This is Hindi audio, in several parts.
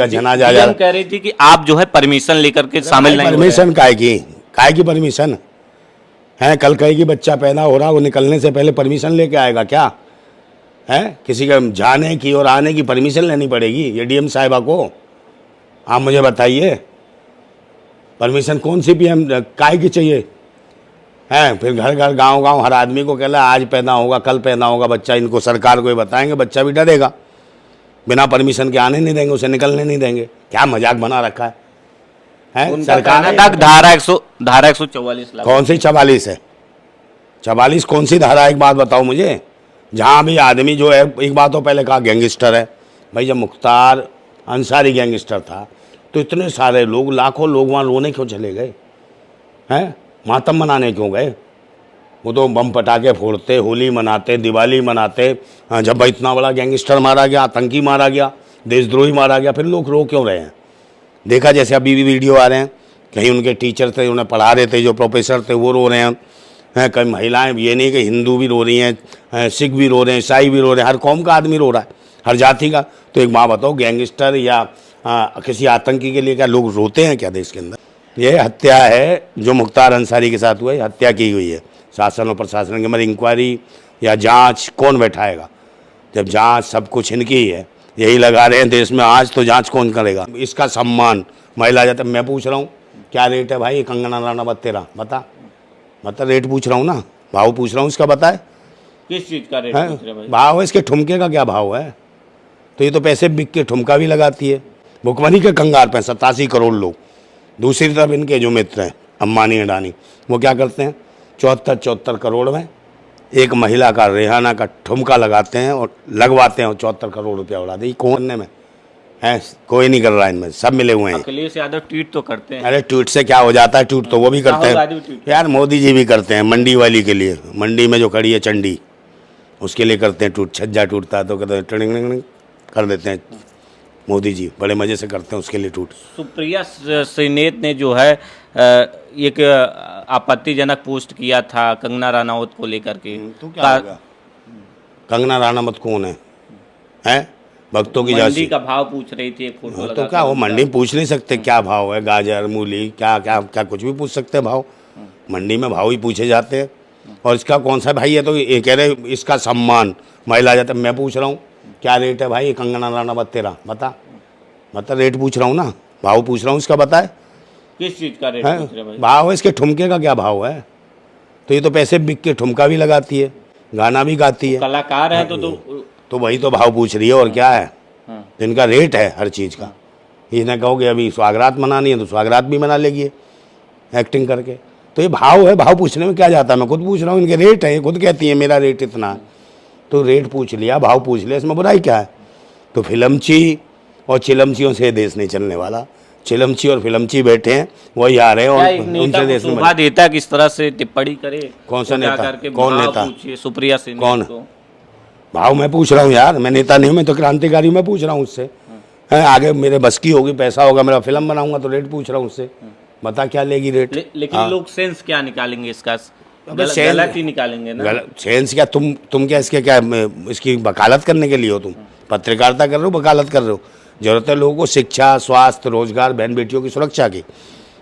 जनाजा हम कह रही थी कि आप जो है परमिशन लेकर के शामिल नहीं हो रहे परमिशन काय की परमिशन है? कल कहेगी बच्चा पैदा हो रहा, वो निकलने से पहले परमिशन लेके आएगा क्या है? किसी का जाने की और आने की परमिशन लेनी पड़ेगी ये डीएम साहिबा को? आप मुझे बताइए, परमिशन कौन सी पीएम काय की चाहिए है? फिर घर घर गांव गांव हर आदमी को कहला आज पैदा होगा, कल पैदा होगा बच्चा, इनको सरकार को ही बताएंगे, बच्चा भी डरेगा, बिना परमिशन के आने नहीं देंगे, उसे निकलने नहीं देंगे। क्या मजाक बना रखा है? सरकार ने धारा 144 लागू। कौन सी 44 है? 44 कौन सी धारा? एक बात बताओ मुझे। जहाँ भी आदमी जो है, एक बात तो पहले कहा गैंगस्टर है भाई, जब मुख्तार अंसारी गैंगस्टर था तो इतने सारे लोग, लाखों लोग वहाँ रोने क्यों चले गए हैं? मातम मनाने क्यों गए? वो तो बम पटाखे फोड़ते, होली मनाते, दिवाली मनाते। हाँ, जब भाई इतना बड़ा गैंगस्टर मारा गया, आतंकी मारा गया, देशद्रोही मारा गया, फिर लोग रो क्यों रहे हैं? देखा जैसे अभी भी वीडियो आ रहे हैं, कहीं उनके टीचर थे, उन्हें पढ़ा रहे थे, जो प्रोफेसर थे वो रो रहे हैं कई महिलाएं, ये नहीं कि हिंदू भी रो रही हैं, सिख भी रो रहे हैं, ईसाई भी रो रहे हैं, हर कौम का आदमी रो रहा है, हर जाति का। तो एक बात बताओ, गैंगस्टर या किसी आतंकी के लिए क्या लोग रोते हैं क्या देश के अंदर? ये हत्या है जो मुख्तार अंसारी के साथ हुआ है, हत्या की हुई है। शासन और प्रशासन के मगर इंक्वायरी या जांच कौन बैठाएगा? जब जांच सब कुछ इनकी ही है, यही लगा रहे हैं देश में आज, तो जांच कौन करेगा? इसका सम्मान महिला जाता। मैं पूछ रहा हूँ क्या रेट है भाई कंगना रनावत तेरा? बता, मतलब रेट पूछ रहा हूँ ना, भाव पूछ रहा हूँ, इसका बताए। किस चीज का रेट पूछ रहे भाई? भाव है इसके, ठुमके का क्या भाव है? तो ये तो पैसे बिक के ठुमका भी लगाती है, भुखमरी के कंगाल पे 87 करोड़ लोग। दूसरी तरफ इनके जो मित्र हैं अंबानी अडानी, वो क्या करते हैं? 74 करोड़ में एक महिला का रेहाना का ठुमका लगाते हैं और लगवाते हैं, और 74 करोड़ रुपया उड़ा दे। कौन में है? कोई नहीं कर रहा है इनमें, सब मिले हुए हैं। अखिलेश यादव ट्वीट तो करते हैं। अरे ट्वीट से क्या हो जाता है? ट्वीट तो वो भी करते हैं यार, मोदी जी भी करते हैं। मंडी वाली के लिए, मंडी में जो खड़ी है चंडी, उसके लिए करते हैं ट्वीट। छज्जा टूटता है तो कहते हैं टिंग कर देते हैं, मोदी जी बड़े मजे से करते हैं उसके लिए ट्वीट। सुप्रिया श्रीनेत ने जो है एक आपत्तिजनक पोस्ट किया था कंगना रनावत को लेकर के। तो क्या होगा? कंगना रनावत कौन है? भक्तों की मंडी का भाव पूछ रही थी, एक फोटो लगा। तो क्या वो मंडी पूछ नहीं सकते क्या भाव है? गाजर, मूली, क्या क्या क्या कुछ भी पूछ सकते हैं भाव। मंडी में भाव ही पूछे जाते हैं। और इसका कौन सा भाई है? तो ये कह रहे इसका सम्मान महिला जाता। मैं पूछ रहा हूँ क्या रेट है भाई कंगना रनावत तेरा? बता, मतलब रेट पूछ रहा हूँ ना, भाव पूछ रहा हूँ, इसका बताए। किस चीज का रेट पूछ रहे भाई? भाव है इसके, ठुमके का क्या भाव है? तो ये तो पैसे बिक के ठुमका भी लगाती है, गाना भी गाती है, कलाकार है तो वही तो भाव पूछ रही है। और क्या है? इनका रेट है हर चीज़ का। इसने कहोगे अभी स्वागरात मनानी है तो स्वागरात भी मना लेगी एक्टिंग करके। तो ये भाव है, भाव पूछने में क्या जाता है? मैं खुद पूछ रहा हूँ, इनके रेट है, ये खुद कहती है मेरा रेट इतना है। तो रेट पूछ लिया, भाव पूछ लिया, इसमें बुराई क्या है? तो फिल्मची और चिलमचियों से देश नहीं चलने वाला। चिलमची और फिल्मची बैठे हैं, वही आ रहे हैं और उनसे देश में शोभा देता किस तरह से टिप्पणी करे। कौन सा नेता? कौन नेता? सुप्रिया सिंह। कौन? भाव मैं पूछ रहा हूँ यार, मैं नेता नहीं हूँ, मैं तो क्रांतिकारी। मैं पूछ रहा हूँ उससे, है आगे मेरे बस की होगी, पैसा होगा, मेरा फिल्म बनाऊंगा तो रेट पूछ रहा हूँ उससे। बता क्या लेगी रेट? लेकिन लोग सेंस क्या निकालेंगे इसका? गलत ही निकालेंगे ना। सेंस क्या? तुम क्या इसके क्या इसकी वकालत करने के लिए हो? तुम पत्रकारिता कर रहे हो, वकालत कर रहे हो? जरूरत है लोगों को शिक्षा, स्वास्थ्य, रोजगार, बहन बेटियों की सुरक्षा की।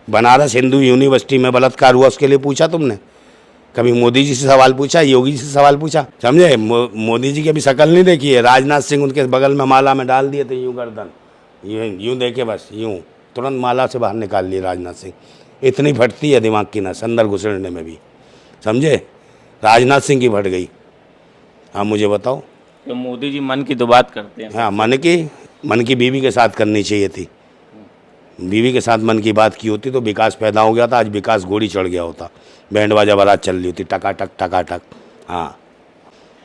बनारस हिंदू यूनिवर्सिटी में बलात्कार हुआ, उसके लिए पूछा तुमने? कभी मोदी जी से सवाल पूछा, योगी जी से सवाल पूछा? समझे? मोदी जी की अभी शक्ल नहीं देखी है। राजनाथ सिंह उनके बगल में माला में डाल दिए थे, यूं गर्दन यूं देखे, बस यूं तुरंत माला से बाहर निकाल लिए राजनाथ सिंह। इतनी फटती है दिमाग की नस अंदर घुसड़ने में भी, समझे? राजनाथ सिंह की फट गई। हाँ मुझे बताओ। तो मोदी जी मन की तो बात करते हैं। हाँ, मन की बीवी के साथ करनी चाहिए थी। बीवी के साथ मन की बात की होती तो विकास पैदा हो गया था, आज विकास घोड़ी चढ़ गया होता, बैंड बाजा बारात चल रही होती, टकाटक टकाटक। हाँ,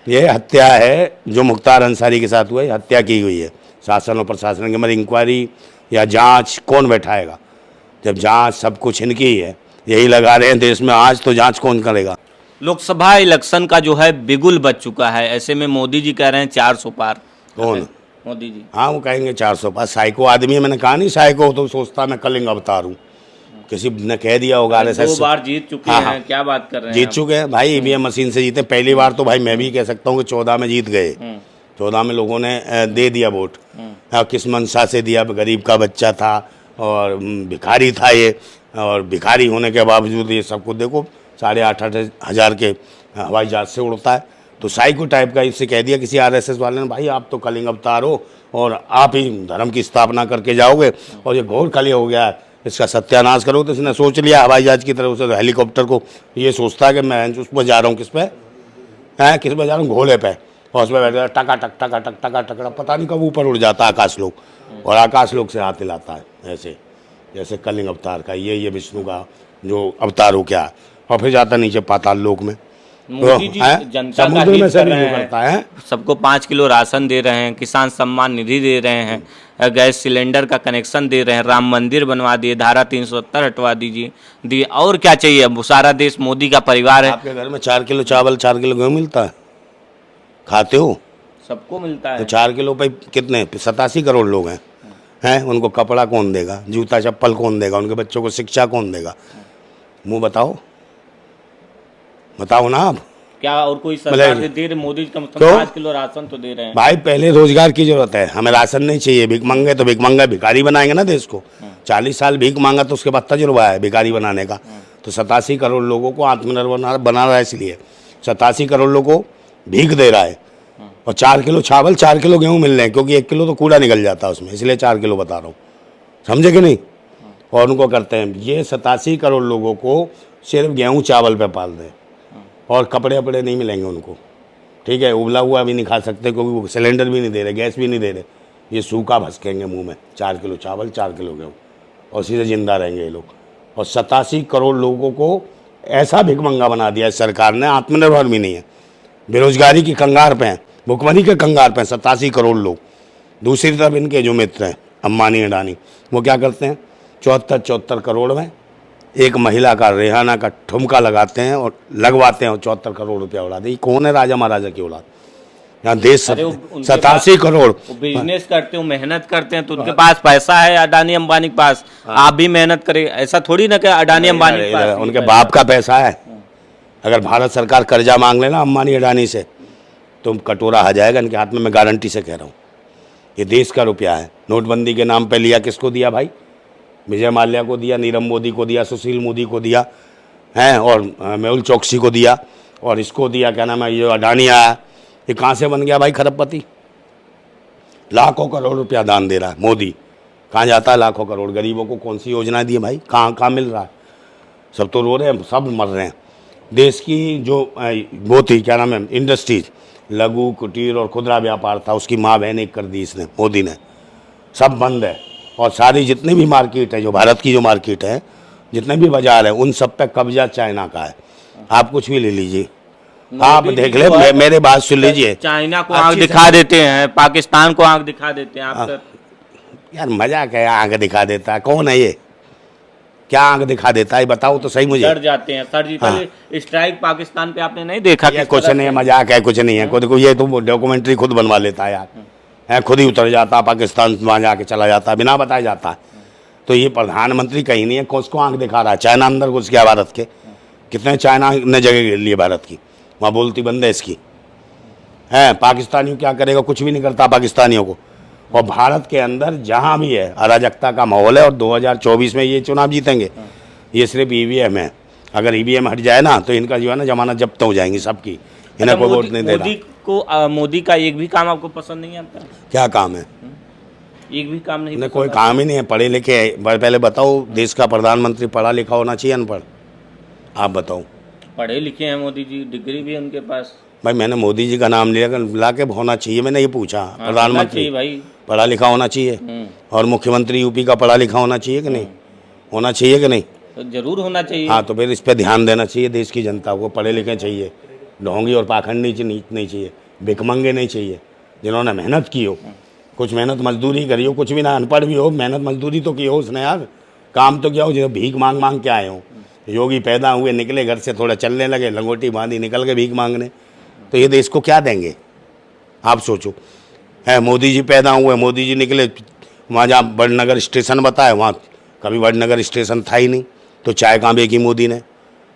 ये हत्या है जो मुख्तार अंसारी के साथ हुआ है, हत्या की हुई है। शासन और प्रशासन के मगर इंक्वायरी या जांच कौन बैठाएगा? जब जांच सब कुछ इनकी ही है, यही लगा रहे हैं देश में आज, तो जांच कौन करेगा? लोकसभा इलेक्शन का जो है बिगुल बज चुका है, ऐसे में मोदी जी कह रहे हैं 400 पार। कौन? मोदी जी। हाँ, वो कहेंगे 400 पार। साइको आदमी है, मैंने कहा नहीं साइको तो सोचता मैं कलिंग अवतार हूँ। किसी ने कह दिया होगा RSS 2 बार जीत चुके हैं। क्या बात कर रहे हैं? जीत चुके हैं भाई, ईवीएम मशीन से जीते। पहली बार तो भाई मैं भी कह सकता हूँ कि 14 में जीत गए। 14 में लोगों ने दे दिया वोट, हाँ, किस मंशा से दिया, गरीब का बच्चा था और भिखारी था ये, और भिखारी होने के बावजूद ये सबको देखो 8,500 हज़ार के हवाई जहाज से उड़ता है। तो साइको टाइप का इससे कह दिया किसी आरएसएस वाले ने, भाई आप तो कलिंग अवतार हो और आप ही धर्म की स्थापना करके जाओगे और ये घोर कलि हो गया है, इसका सत्यानाश करो। तो इसने सोच लिया हवाई जहाज की तरह, उसे हेलीकॉप्टर को ये सोचता है कि मैं उस पर जा रहा हूँ, किस पे है, किस पे जा रहा हूँ, घोड़े पे, और उसमें बैठ टका टक टका टक टका टकड़ा, पता नहीं कब ऊपर उड़ जाता आकाश लोक, और आकाश लोक से हाथ हिलाता है ऐसे, जैसे कलिंग अवतार का ये विष्णु का जो अवतार हो क्या, और फिर जाता नीचे पाताल लोक में। मोदी जी जनता का हित कर रहे हैं, सबको 5 किलो राशन दे रहे हैं, किसान सम्मान निधि दे रहे हैं, गैस सिलेंडर का कनेक्शन दे रहे हैं, राम मंदिर बनवा दिए, धारा 370 हटवा दिए, और क्या चाहिए? वो सारा देश मोदी का परिवार है। आपके घर में 4 किलो चावल 4 किलो गेहूँ मिलता है, खाते हो? सबको मिलता है। तो 4 किलो पे कितने 87 करोड़ लोग हैं, उनको कपड़ा कौन देगा, जूता चप्पल कौन देगा, उनके बच्चों को शिक्षा कौन देगा? मुँह बताओ ना आप। क्या और कोई सरकार से दे रहे? मोदी कम से कम 5 किलो राशन तो दे रहे हैं। भाई पहले रोजगार की जरूरत है, हमें राशन नहीं चाहिए। भीख मांगे तो भीख मांगा भिखारी बनाएंगे ना देश को। 40 साल भीख मांगा तो उसके बाद तजुर्बा है भिखारी बनाने का। तो 87 करोड़ लोगों को आत्मनिर्भर बना रहा है, इसलिए 87 करोड़ लोगों को भीख दे रहा है। और 4 किलो चावल 4 किलो गेहूँ मिल रहे हैं, क्योंकि 1 किलो तो कूड़ा निकल जाता है उसमें, इसलिए 4 किलो बता रहा हूँ, समझे कि नहीं। और उनको करते हैं ये 87 करोड़ लोगों को सिर्फ गेहूँ चावल पे पाल रहे हैं, और कपड़े वपड़े नहीं मिलेंगे उनको, ठीक है। उबला हुआ भी नहीं खा सकते, क्योंकि वो सिलेंडर भी नहीं दे रहे, गैस भी नहीं दे रहे। ये सूखा भसकेंगे मुंह में, 4 किलो चावल 4 किलो गेहूँ, और सीधे जिंदा रहेंगे ये लोग। और 87 करोड़ लोगों को ऐसा भिखमंगा बना दिया सरकार ने, आत्मनिर्भर भी नहीं है, बेरोजगारी की कंगार पे हैं, भुखमरी के कंगार पे हैं 87 करोड़ लोग। दूसरी तरफ इनके जो मित्र हैं अंबानी अडानी, वो क्या करते हैं, 74 करोड़ में एक महिला का रेहाना का ठुमका लगाते हैं और लगवाते हैं, और 74 करोड़ रुपया उड़ाते हैं। कौन है राजा महाराजा की औलाद? यहाँ देश 87 करोड़ बिजनेस करते हो, मेहनत करते हैं, तो उनके पास पैसा है अडानी अंबानी के पास। आप भी मेहनत करें, ऐसा थोड़ी ना कि अडानी अंबानी के पास उनके बाप का पैसा है। अगर भारत सरकार कर्जा मांग लेना अंबानी अडानी से, तो कटोरा आ जाएगा इनके हाथ में, मैं गारंटी से कह रहा हूँ। ये देश का रुपया है। नोटबंदी के नाम पे लिया, किसको दिया भाई? विजय माल्या को दिया, नीरव मोदी को दिया, सुशील मोदी को दिया हैं, और मेहुल चौकसी को दिया, और इसको दिया, क्या नाम है, ये अडानी आया, ये कहाँ से बन गया भाई खरबपति? लाखों करोड़ रुपया दान दे रहा है मोदी, कहाँ जाता है लाखों करोड़? गरीबों को कौन सी योजना दी है भाई? कहाँ मिल रहा है? सब तो रो रहे हैं, सब मर रहे हैं। देश की जो वो थी, क्या नाम है, इंडस्ट्रीज, लघु कुटीर और खुदरा व्यापार था, उसकी माँ बहन एक कर दी इसने, मोदी ने, सब बंद है। और सारी जितनी भी मार्केट है, जो भारत की जो मार्केट है, जितने भी बाजार है, उन सब पे कब्जा चाइना का है। आप कुछ भी ले लीजिए, आप देख ले, मेरे बात सुन लीजिए। चाइना को आंख दिखा देते हैं, पाकिस्तान को आंख दिखा देते हैं। आप यार मजाक है, आंख दिखा देता है? कौन है ये? क्या आंख दिखा देता है बताओ तो सही मुझे। डर जाते हैं। सर्जिकल स्ट्राइक पाकिस्तान पे आपने नहीं देखा? कुछ नहीं है, मजाक है, कुछ नहीं है। खुद को ये तो डॉक्यूमेंट्री खुद बनवा लेता है यार, है, खुद ही उतर जाता है पाकिस्तान, वहाँ जाके चला जाता है बिना बताया जाता है। तो ये प्रधानमंत्री कहीं नहीं है, उसको आंख दिखा रहा है। चाइना अंदर घुस गया भारत के, कितने चाइना ने जगह ले ली भारत की, वहाँ बोलती बंद है इसकी, है। पाकिस्तानियों क्या करेगा? कुछ भी नहीं करता पाकिस्तानियों को। और भारत के अंदर जहाँ भी है अराजकता का माहौल है, और 2024 में ये चुनाव जीतेंगे, ये सिर्फ ईवीएम है। अगर ईवीएम हट जाए ना, तो इनका जो है ना जमानत जब्त हो जाएंगी सबकी, इन्हें कोई वोट नहीं देगा। मोदी का एक भी काम आपको पसंद नहीं आता? क्या काम है? एक भी काम नहीं, कोई काम ही नहीं है। पढ़े लिखे, पहले बताओ, देश का प्रधानमंत्री पढ़ा लिखा होना चाहिए, अनपढ़? आप बताओ। पढ़े लिखे हैं मोदी जी, डिग्री भी है उनके पास। भाई मैंने मोदी जी का नाम लिया, ला के होना चाहिए, मैंने ये पूछा। प्रधानमंत्री भाई पढ़ा लिखा होना चाहिए, और मुख्यमंत्री यूपी का पढ़ा लिखा होना चाहिए कि नहीं? होना चाहिए कि नहीं? तो जरूर होना चाहिए। हाँ, तो फिर इस पर ध्यान देना चाहिए। देश की जनता को पढ़े लिखे चाहिए, ढोंगी और पाखंडी नहीं चाहिए, भिखमंगे नहीं चाहिए, जिन्होंने मेहनत की हो, कुछ मेहनत मजदूरी करी हो, कुछ भी ना, अनपढ़ भी हो, मेहनत मजदूरी तो की हो उसने यार, काम तो किया हो। जो भीख मांग मांग के आए हो, योगी पैदा हुए, निकले घर से, थोड़ा चलने लगे, लंगोटी बांधी, निकल के भीख मांगने, तो ये देश को क्या देंगे? आप सोचो। है, मोदी जी पैदा हुए, मोदी जी निकले, वहाँ जहाँ वडनगर स्टेशन बताया, वहाँ कभी वडनगर स्टेशन था ही नहीं, तो चाय कहाँ बेची मोदी ने?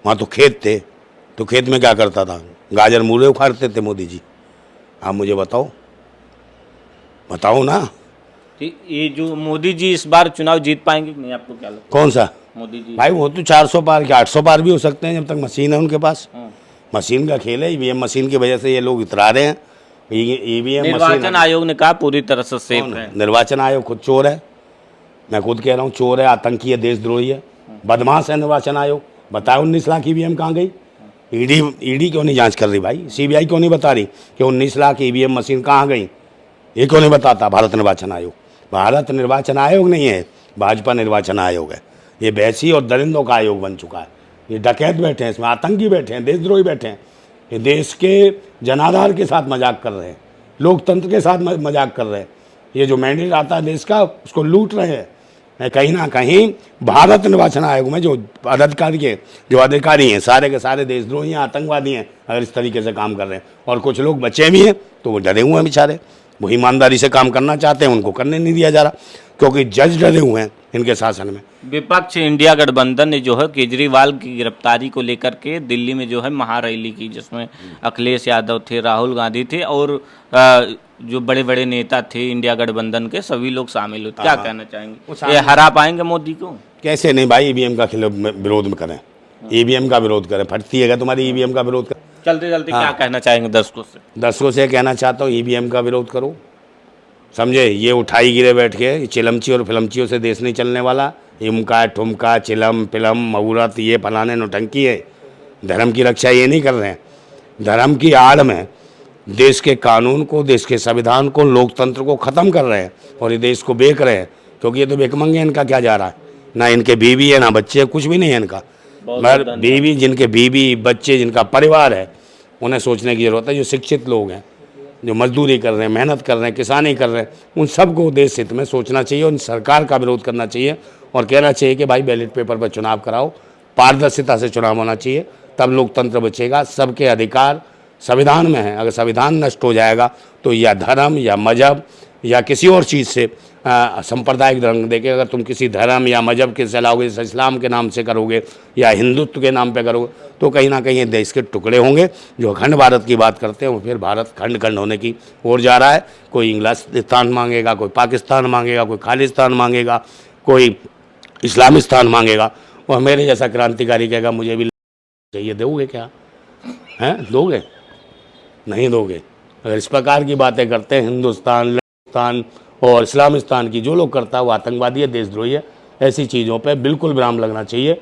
वहाँ तो खेत थे, तो खेत में क्या करता था? गाजर मूले उखाड़ते थे मोदी जी। आप मुझे बताओ ना। ये जो मोदी जी इस बार चुनाव जीत पाएंगे कि नहीं, आपको क्या लगता कौन सा? है मोदी जी? भाई वो तो 400 पार के 800 पार भी हो सकते हैं, जब तक मशीन है उनके पास। मशीन का खेल है, ईवीएम मशीन की वजह से ये लोग इतरा रहे हैं। ईवीएम निर्वाचन आयोग ने कहा पूरी तरह से सेफ है। निर्वाचन आयोग खुद चोर है, मैं खुद कह रहा हूँ, चोर है, आतंकी है, देशद्रोही है, बदमाश है निर्वाचन आयोग। बताओ 19 लाख ईवीएम कहाँ गई? ईडी क्यों नहीं जांच कर रही भाई? सीबीआई क्यों नहीं बता रही कि 19 लाख ईवीएम मशीन कहाँ गई? ये क्यों नहीं बताता भारत निर्वाचन आयोग? भारत निर्वाचन आयोग नहीं है, भाजपा निर्वाचन आयोग है। ये बैसी और दरिंदों का आयोग बन चुका है। ये डकैत बैठे हैं इसमें, आतंकी बैठे हैं, देशद्रोही बैठे हैं। ये देश के जनाधार के साथ मजाक कर रहे हैं, लोकतंत्र के साथ मजाक कर रहे हैं। ये जो मैंडेट आता है देश का, उसको लूट रहे हैं। कहीं ना कहीं भारत निर्वाचन आयोग में जो अधिकारी हैं, सारे के सारे देशद्रोही हैं, आतंकवादी हैं, अगर इस तरीके से काम कर रहे हैं। और कुछ लोग बचे भी हैं तो वो डरे हुए हैं बेचारे, वो ईमानदारी से काम करना चाहते हैं, उनको करने नहीं दिया जा रहा, क्योंकि जज डरे हुए हैं इनके शासन में। विपक्ष इंडिया गठबंधन ने जो है केजरीवाल की गिरफ्तारी को लेकर के दिल्ली में जो है महारैली की, जिसमें अखिलेश यादव थे, राहुल गांधी थे और जो बड़े बड़े नेता थे इंडिया गठबंधन के, सभी लोग शामिल हुए। क्या कहना चाहेंगे, ये हरा पाएंगे मोदी को? कैसे नहीं भाई, ईवीएम का विरोध में करें, ईवीएम का विरोध करें। फटती है तुम्हारी ईवीएम का विरोध करें। चलते चलते क्या कहना चाहेंगे दर्शकों से? दर्शकों से कहना चाहता हूँ, ईवीएम का विरोध करो, समझे? ये उठाई गिरे बैठ के चिलमची और फिलमचियों से देश नहीं चलने वाला। इमका ठुमका चिलम फिलम मुहूर्त, ये फलाने नौटंकी है। धर्म की रक्षा ये नहीं कर रहे हैं। धर्म की आड़ में देश के कानून को, देश के संविधान को, लोकतंत्र को ख़त्म कर रहे हैं और ये देश को बेच रहे हैं। क्योंकि ये तो बेकमंगे, इनका क्या जा रहा है? ना इनके बीवी है, ना बच्चे, कुछ भी नहीं है इनका। मगर बीवी, जिनके बीवी बच्चे, जिनका परिवार है, उन्हें सोचने की ज़रूरत है। जो शिक्षित लोग हैं, जो मजदूरी कर रहे हैं, मेहनत कर रहे हैं, किसानी कर रहे हैं, उन सबको देश हित में सोचना चाहिए। उन सरकार का विरोध करना चाहिए और कहना चाहिए कि भाई बैलेट पेपर पर चुनाव कराओ, पारदर्शिता से चुनाव होना चाहिए, तब लोकतंत्र बचेगा। सबके अधिकार संविधान में है। अगर संविधान नष्ट हो जाएगा तो या धर्म या मजहब या किसी और चीज़ से सांप्रदायिक रंग देके, अगर तुम किसी धर्म या मजहब के चलाओगे, जैसे इस्लाम के नाम से करोगे या हिंदुत्व के नाम पे करोगे, तो कहीं ना कहीं देश के टुकड़े होंगे। जो अखंड भारत की बात करते हैं वो फिर भारत खंड खंड होने की ओर जा रहा है। कोई इंग्लिस्तान मांगेगा, कोई पाकिस्तान मांगेगा, कोई खालिस्तान मांगेगा, कोई इस्लामिस्तान मांगेगा। और मेरे जैसा क्रांतिकारी कहेगा मुझे भी चाहिए। दोगे क्या? हैं? दोगे? नहीं दोगे। अगर इस प्रकार की बातें करते हैं, हिंदुस्तान और इस्लामिस्तान की जो लोग करता है वो आतंकवादी है, देशद्रोही है। ऐसी चीज़ों पे बिल्कुल विराम लगना चाहिए।